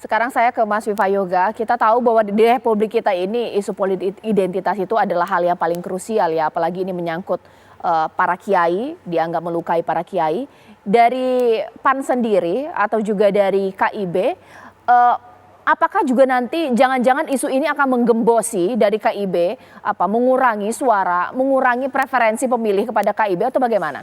Sekarang saya ke Mas Viva Yoga. Kita tahu bahwa di Republik kita ini isu politik identitas itu adalah hal yang paling krusial ya, apalagi ini menyangkut para kiai, dianggap melukai para kiai. Dari PAN sendiri atau juga dari KIB, apakah juga nanti jangan-jangan isu ini akan menggembosi dari KIB, mengurangi suara, mengurangi preferensi pemilih kepada KIB atau bagaimana?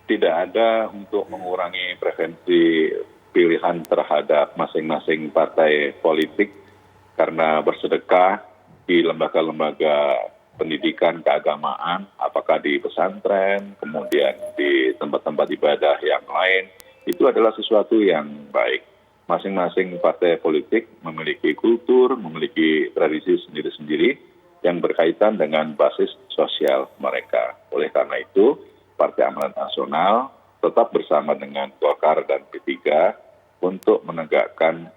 Tidak ada untuk mengurangi preferensi pilihan terhadap masing-masing partai politik karena bersedekah di lembaga-lembaga pendidikan keagamaan, apakah di pesantren, kemudian di tempat-tempat ibadah yang lain, itu adalah sesuatu yang baik. Masing-masing partai politik memiliki kultur, memiliki tradisi sendiri-sendiri yang berkaitan dengan basis sosial mereka. Oleh karena itu, Partai Amanat Nasional tetap bersama dengan Golkar dan P3 untuk menegakkan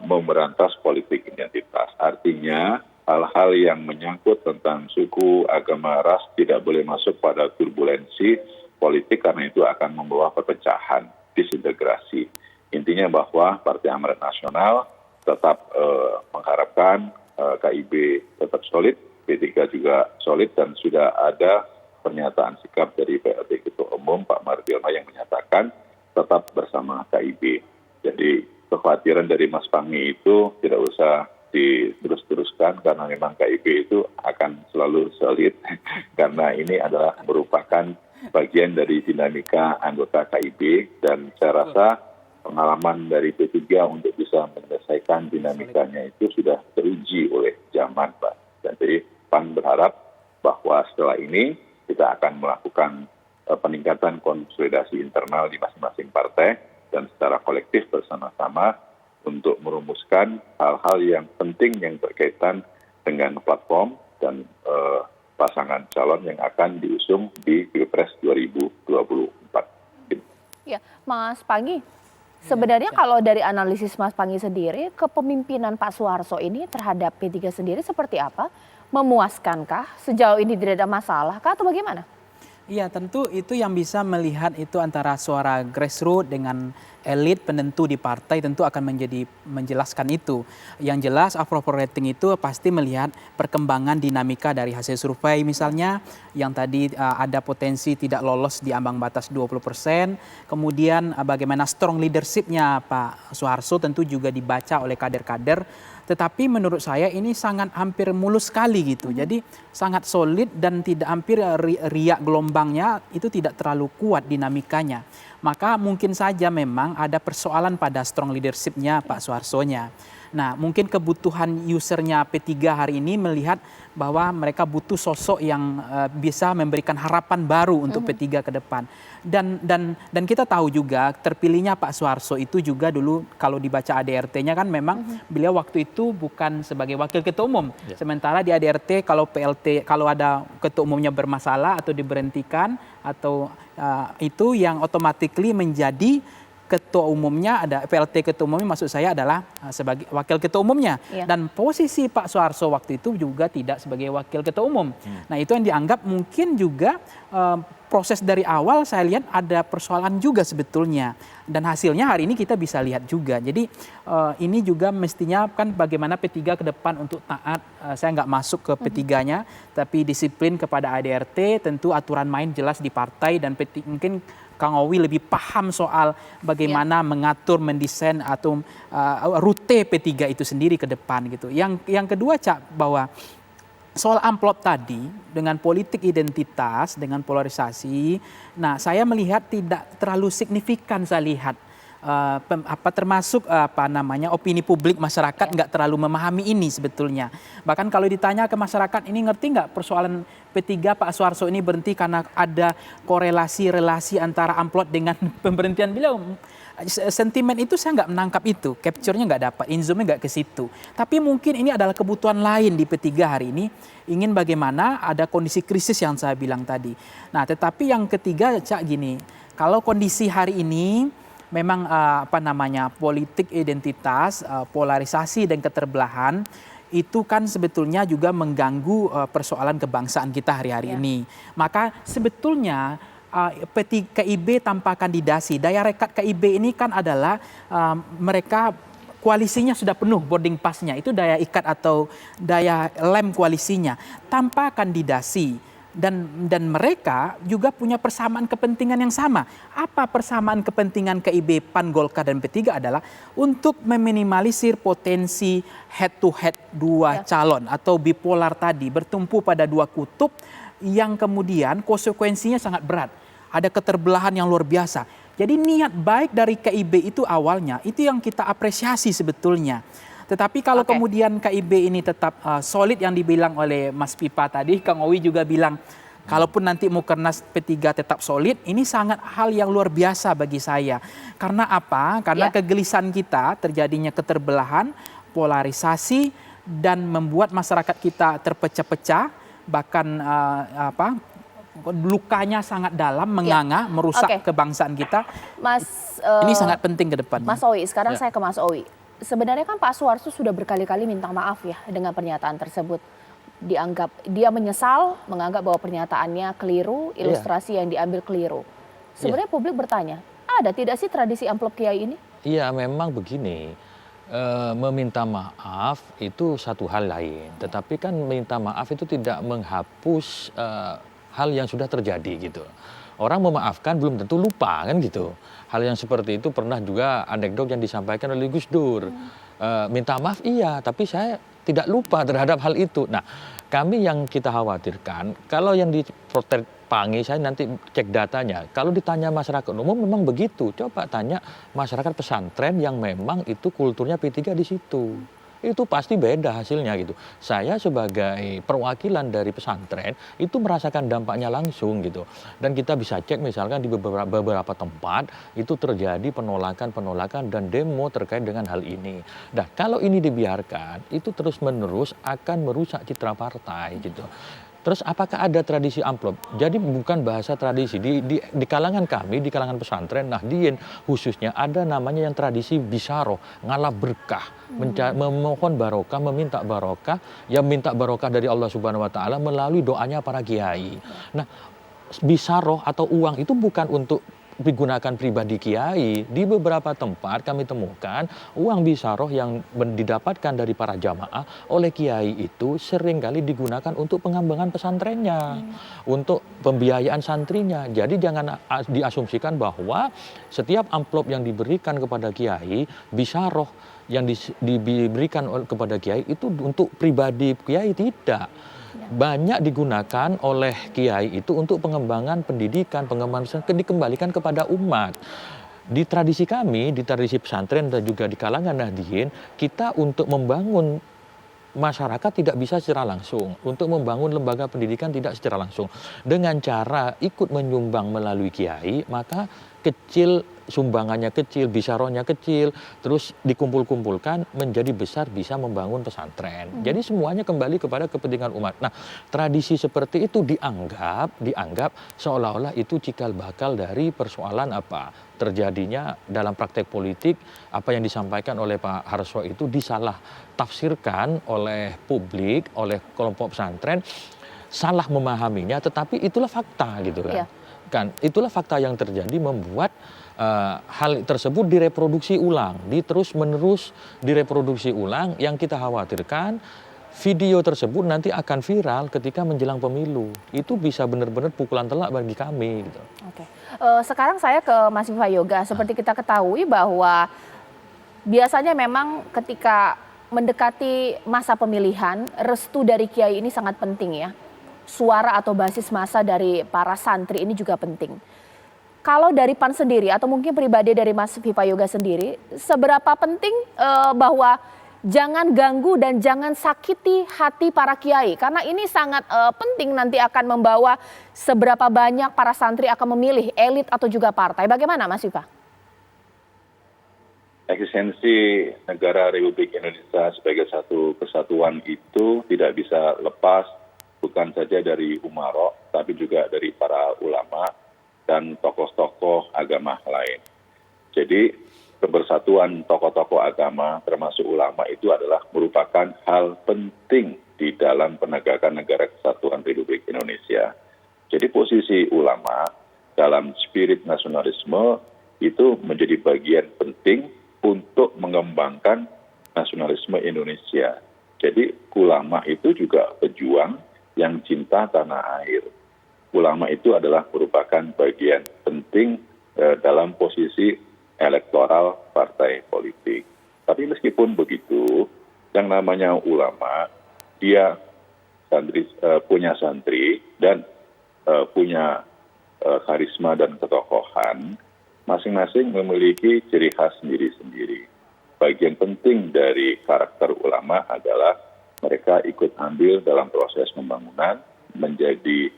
memberantas politik identitas. Artinya hal-hal yang menyangkut tentang suku, agama, ras tidak boleh masuk pada turbulensi politik karena itu akan membawa perpecahan, disintegrasi. Intinya bahwa Partai Amanat Nasional tetap mengharapkan KIB tetap solid, P3 juga solid dan sudah ada pernyataan sikap dari PLT Ketua Umum Pak Mardiono yang menyatakan tetap bersama KIB. Jadi kekhawatiran dari Mas Panggi itu tidak usah diterus-teruskan karena memang KIB itu akan selalu solid karena ini adalah merupakan bagian dari dinamika anggota KIB dan saya rasa pengalaman dari P3 untuk bisa menyelesaikan dinamikanya itu sudah teruji oleh zaman, Pak. Dan jadi PAN berharap bahwa setelah ini kita akan melakukan peningkatan konsolidasi internal di masing-masing partai dan secara kolektif bersama-sama untuk merumuskan hal-hal yang penting yang berkaitan dengan platform dan pasangan calon yang akan diusung di Pilpres 2024. Ya, Mas Panggi, sebenarnya kalau dari analisis Mas Panggi sendiri, kepemimpinan Pak Soeharto ini terhadap P3 sendiri seperti apa? Memuaskankah? Sejauh ini tidak ada masalah kah atau bagaimana? Iya, tentu itu yang bisa melihat itu antara suara grassroots dengan elit penentu di partai tentu akan menjelaskan itu. Yang jelas approval rating itu pasti melihat perkembangan dinamika dari hasil survei misalnya yang tadi ada potensi tidak lolos di ambang batas 20%. Kemudian bagaimana strong leadership-nya Pak Soeharto tentu juga dibaca oleh kader-kader. Tetapi menurut saya ini sangat hampir mulus sekali gitu. Jadi sangat solid dan tidak hampir riak gelombangnya itu tidak terlalu kuat dinamikanya. Maka mungkin saja memang ada persoalan pada strong leadership-nya Pak Soeharto-nya. Nah mungkin kebutuhan usernya P3 hari ini melihat bahwa mereka butuh sosok yang bisa memberikan harapan baru untuk P3 ke depan. Dan kita tahu juga terpilihnya Pak Soeharto itu juga dulu kalau dibaca ADRT-nya kan memang beliau waktu itu bukan sebagai wakil ketua umum. Sementara di ADRT kalau PLT kalau ada ketua umumnya bermasalah atau diberhentikan atau itu yang automatically menjadi ketua umumnya ada PLT ketua umumnya maksud saya adalah sebagai wakil ketua umumnya dan posisi Pak Soeharto waktu itu juga tidak sebagai wakil ketua umum. Nah itu yang dianggap mungkin juga proses dari awal saya lihat ada persoalan juga sebetulnya dan hasilnya hari ini kita bisa lihat juga. Jadi ini juga mestinya kan bagaimana P3 ke depan untuk taat saya nggak masuk ke P3-nya tapi disiplin kepada ADRT tentu aturan main jelas di partai dan P3 mungkin Kang Owi lebih paham soal bagaimana mengatur, mendesain atau rute P3 itu sendiri ke depan gitu. Yang kedua Cak, bahwa soal amplop tadi dengan politik identitas, dengan polarisasi, nah saya melihat tidak terlalu signifikan saya lihat. Termasuk opini publik masyarakat nggak terlalu memahami ini sebetulnya. Bahkan kalau ditanya ke masyarakat ini ngerti nggak persoalan P3 Pak Soeharto ini berhenti karena ada korelasi relasi antara amplop dengan pemberhentian beliau. Sentimen itu saya nggak menangkap itu, capture-nya nggak dapat, inzoomnya nggak ke situ. Tapi mungkin ini adalah kebutuhan lain di P3 hari ini, ingin bagaimana ada kondisi krisis yang saya bilang tadi. Nah tetapi yang ketiga Cak gini, kalau kondisi hari ini memang politik identitas, polarisasi dan keterbelahan itu kan sebetulnya juga mengganggu persoalan kebangsaan kita hari-hari ini. Maka sebetulnya KIB tanpa kandidasi. Daya rekat KIB ini kan adalah mereka koalisinya sudah penuh boarding pass-nya. Itu daya ikat atau daya lem koalisinya tanpa kandidasi. Dan mereka juga punya persamaan kepentingan yang sama. Apa persamaan kepentingan KIB, PAN, Golkar, dan P3 adalah untuk meminimalisir potensi head to head dua calon atau bipolar tadi, bertumpu pada dua kutub yang kemudian konsekuensinya sangat berat. Ada keterbelahan yang luar biasa. Jadi niat baik dari KIB itu awalnya, itu yang kita apresiasi sebetulnya. Tetapi kalau kemudian KIB ini tetap solid yang dibilang oleh Mas Pipa tadi, Kang Owi juga bilang, kalaupun nanti Mukernas P3 tetap solid, ini sangat hal yang luar biasa bagi saya. Karena apa? Karena kegelisahan kita, terjadinya keterbelahan, polarisasi, dan membuat masyarakat kita terpecah-pecah, bahkan lukanya sangat dalam, menganga, merusak kebangsaan kita. Ini sangat penting ke depan. Mas Owi, sekarang saya ke Mas Owi. Sebenarnya kan Pak Suharto sudah berkali-kali minta maaf ya dengan pernyataan tersebut. Dianggap dia menyesal, menganggap bahwa pernyataannya keliru, ilustrasi yang diambil keliru. Sebenarnya publik bertanya, ada tidak sih tradisi amplop kiai ini? Iya, memang begini. Meminta maaf itu satu hal lain. Tetapi kan meminta maaf itu tidak menghapus hal yang sudah terjadi gitu. Orang memaafkan belum tentu lupa kan gitu. Hal yang seperti itu pernah juga anekdot yang disampaikan oleh Gus Dur. Minta maaf iya, tapi saya tidak lupa terhadap hal itu. Nah, kami yang kita khawatirkan, kalau yang di Pangi, saya nanti cek datanya. Kalau ditanya masyarakat umum memang begitu. Coba tanya masyarakat pesantren yang memang itu kulturnya P3 di situ. Itu pasti beda hasilnya gitu. Saya sebagai perwakilan dari pesantren itu merasakan dampaknya langsung gitu. Dan kita bisa cek misalkan di beberapa tempat itu terjadi penolakan dan demo terkait dengan hal ini. Nah, kalau ini dibiarkan itu terus-menerus akan merusak citra partai gitu. Terus apakah ada tradisi amplop? Jadi bukan bahasa tradisi. Di kalangan kami, di kalangan pesantren, Nahdien khususnya ada namanya yang tradisi bisaroh, ngalap berkah, memohon barokah, meminta barokah, yang minta barokah dari Allah Subhanahu Wa Taala melalui doanya para kiai. Nah, bisaroh atau uang itu bukan untuk digunakan pribadi kiai. Di beberapa tempat kami temukan uang bisaroh yang didapatkan dari para jamaah oleh kiai itu seringkali digunakan untuk pengembangan pesantrennya, untuk pembiayaan santrinya. Jadi jangan diasumsikan bahwa setiap amplop yang diberikan kepada kiai, bisaroh yang diberikan kepada kiai itu untuk pribadi kiai, tidak. Banyak digunakan oleh kiai itu untuk pengembangan pendidikan, pengembangan dikembalikan kepada umat. Di tradisi kami, di tradisi pesantren dan juga di kalangan Nahdien, kita untuk membangun masyarakat tidak bisa secara langsung, untuk membangun lembaga pendidikan tidak secara langsung. Dengan cara ikut menyumbang melalui kiai, maka kecil, sumbangannya kecil, bisarohnya kecil, terus dikumpul-kumpulkan menjadi besar bisa membangun pesantren. Jadi semuanya kembali kepada kepentingan umat. Nah, tradisi seperti itu dianggap seolah-olah itu cikal bakal dari persoalan apa? Terjadinya dalam praktek politik, apa yang disampaikan oleh Pak Harso itu disalah tafsirkan oleh publik, oleh kelompok pesantren, salah memahaminya, tetapi itulah fakta gitu kan. Itulah fakta yang terjadi membuat hal tersebut direproduksi ulang, terus-menerus direproduksi ulang. Yang kita khawatirkan video tersebut nanti akan viral ketika menjelang pemilu. Itu bisa benar-benar pukulan telak bagi kami. Gitu. Oke. Sekarang saya ke Mas Viva Yoga. Seperti kita ketahui bahwa biasanya memang ketika mendekati masa pemilihan, restu dari kiai ini sangat penting ya. Suara atau basis massa dari para santri ini juga penting. Kalau dari PAN sendiri atau mungkin pribadi dari Mas Viva Yoga sendiri, seberapa penting bahwa jangan ganggu dan jangan sakiti hati para kiai, karena ini sangat penting nanti akan membawa seberapa banyak para santri akan memilih elit atau juga partai. Bagaimana Mas Viva? Eksistensi negara Republik Indonesia sebagai satu kesatuan itu tidak bisa lepas bukan saja dari umaro, tapi juga dari para ulama dan tokoh-tokoh agama lain. Jadi kebersatuan tokoh-tokoh agama termasuk ulama itu adalah merupakan hal penting di dalam penegakan negara kesatuan Republik Indonesia. Jadi posisi ulama dalam spirit nasionalisme itu menjadi bagian penting untuk mengembangkan nasionalisme Indonesia. Jadi ulama itu juga pejuang yang cinta tanah air. Ulama itu adalah merupakan bagian penting dalam posisi elektoral partai politik. Tapi meskipun begitu, yang namanya ulama, dia punya santri dan punya karisma dan ketokohan, masing-masing memiliki ciri khas sendiri-sendiri. Bagian penting dari karakter ulama adalah mereka ikut andil dalam proses pembangunan, menjadi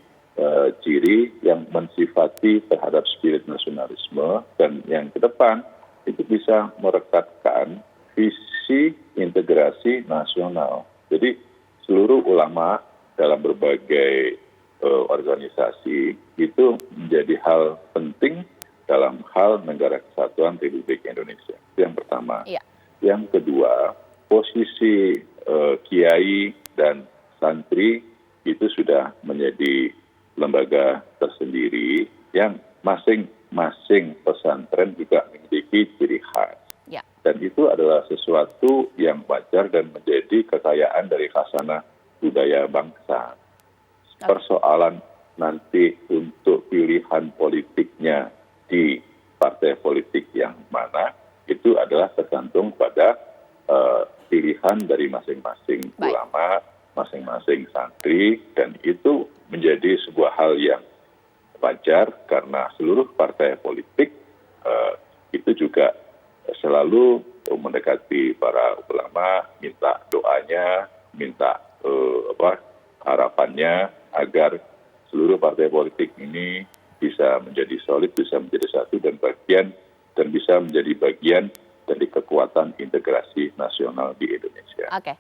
ciri yang mensifati terhadap spirit nasionalisme, dan yang ke depan itu bisa merekatkan visi integrasi nasional. Jadi seluruh ulama dalam berbagai organisasi itu menjadi hal penting dalam hal negara kesatuan Republik Indonesia. Itu yang pertama. Iya. Yang kedua, posisi kiai dan santri itu sudah menjadi lembaga tersendiri yang masing-masing pesantren juga memiliki ciri khas. Ya. Dan itu adalah sesuatu yang wajar dan menjadi kekayaan dari khazanah budaya bangsa. Persoalan nanti untuk pilihan politiknya di partai politik yang mana, itu adalah tergantung pada pilihan dari masing-masing ulama, masing-masing santri, dan itu menjadi sebuah hal yang wajar karena seluruh partai politik itu juga selalu mendekati para ulama, minta doanya, minta harapannya agar seluruh partai politik ini bisa menjadi solid, bisa menjadi satu dan bisa menjadi bagian dari kekuatan integrasi nasional di Indonesia. Oke.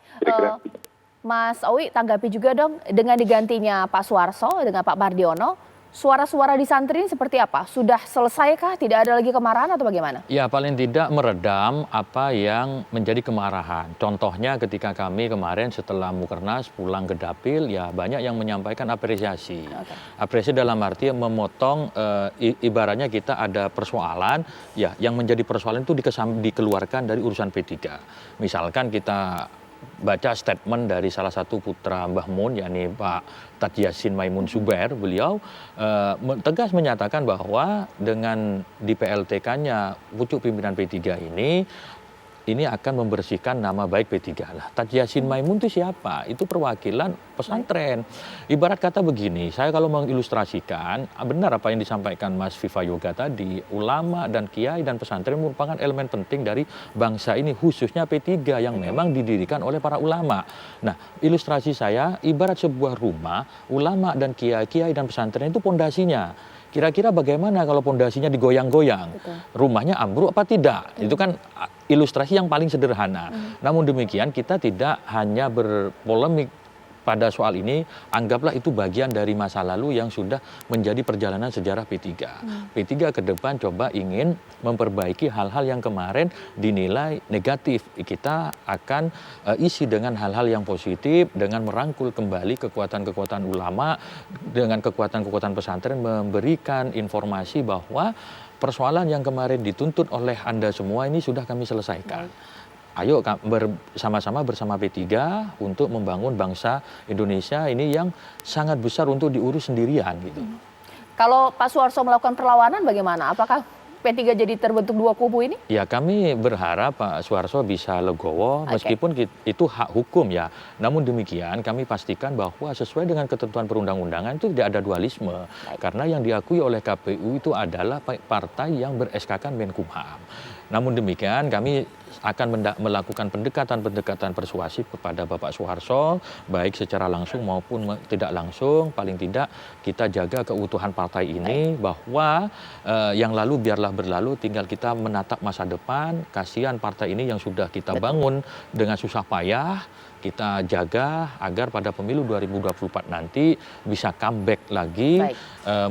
Mas Owi, tanggapi juga dong, dengan digantinya Pak Suharso dengan Pak Mardiono, suara-suara di santri ini seperti apa? Sudah selesaikah? Tidak ada lagi kemarahan atau bagaimana? Ya, paling tidak meredam apa yang menjadi kemarahan. Contohnya ketika kami kemarin setelah Mukernas pulang ke Dapil, ya banyak yang menyampaikan apresiasi. Apresiasi dalam arti memotong, ibaratnya kita ada persoalan, ya yang menjadi persoalan itu dikeluarkan dari urusan P3. Misalkan kita baca statement dari salah satu putra Mbah Mun, yakni Pak Taji Yassin Maimun Zubair, beliau tegas menyatakan bahwa dengan di PLTK-nya pucuk pimpinan P3 ini akan membersihkan nama baik P3. Lah, Taji Yassin Maimun itu siapa? Itu perwakilan pesantren. Ibarat kata begini, saya kalau mengilustrasikan, benar apa yang disampaikan Mas Viva Yoga tadi, ulama dan kiai dan pesantren merupakan elemen penting dari bangsa ini, khususnya P3 yang memang didirikan oleh para ulama. Nah, ilustrasi saya, ibarat sebuah rumah, ulama dan kiai dan pesantren itu pondasinya. Kira-kira bagaimana kalau pondasinya digoyang-goyang? Rumahnya ambruk apa tidak? Itu kan ilustrasi yang paling sederhana. Namun demikian kita tidak hanya berpolemik pada soal ini, anggaplah itu bagian dari masa lalu yang sudah menjadi perjalanan sejarah P3. P3 ke depan coba ingin memperbaiki hal-hal yang kemarin dinilai negatif. Kita akan isi dengan hal-hal yang positif, dengan merangkul kembali kekuatan-kekuatan ulama, dengan kekuatan-kekuatan pesantren, memberikan informasi bahwa persoalan yang kemarin dituntut oleh Anda semua ini sudah kami selesaikan. Ayo bersama-sama bersama P3 untuk membangun bangsa Indonesia ini yang sangat besar untuk diurus sendirian gitu. Kalau Pak Suharso melakukan perlawanan bagaimana? Apakah P3 jadi terbentuk dua kubu ini? Ya, kami berharap Pak Suharso bisa legowo meskipun itu hak hukum ya. Namun demikian kami pastikan bahwa sesuai dengan ketentuan perundang-undangan itu tidak ada dualisme. Karena yang diakui oleh KPU itu adalah partai yang ber-SK-kan Menkumham. Namun demikian kami akan melakukan pendekatan persuasif kepada Bapak Suharso, baik secara langsung maupun tidak langsung. Paling tidak kita jaga keutuhan partai ini, bahwa yang lalu biarlah berlalu, tinggal kita menatap masa depan. Kasihan partai ini yang sudah kita bangun dengan susah payah, kita jaga agar pada pemilu 2024 nanti bisa comeback lagi,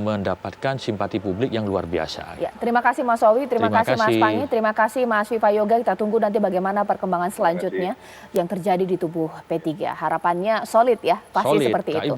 mendapatkan simpati publik yang luar biasa. Ya, terima kasih Mas Owi, terima kasih Mas Pangi, terima kasih Mas Viva Yoga. Kita tunggu nanti bagaimana perkembangan selanjutnya yang terjadi di tubuh P3. Harapannya solid ya, pasti seperti itu.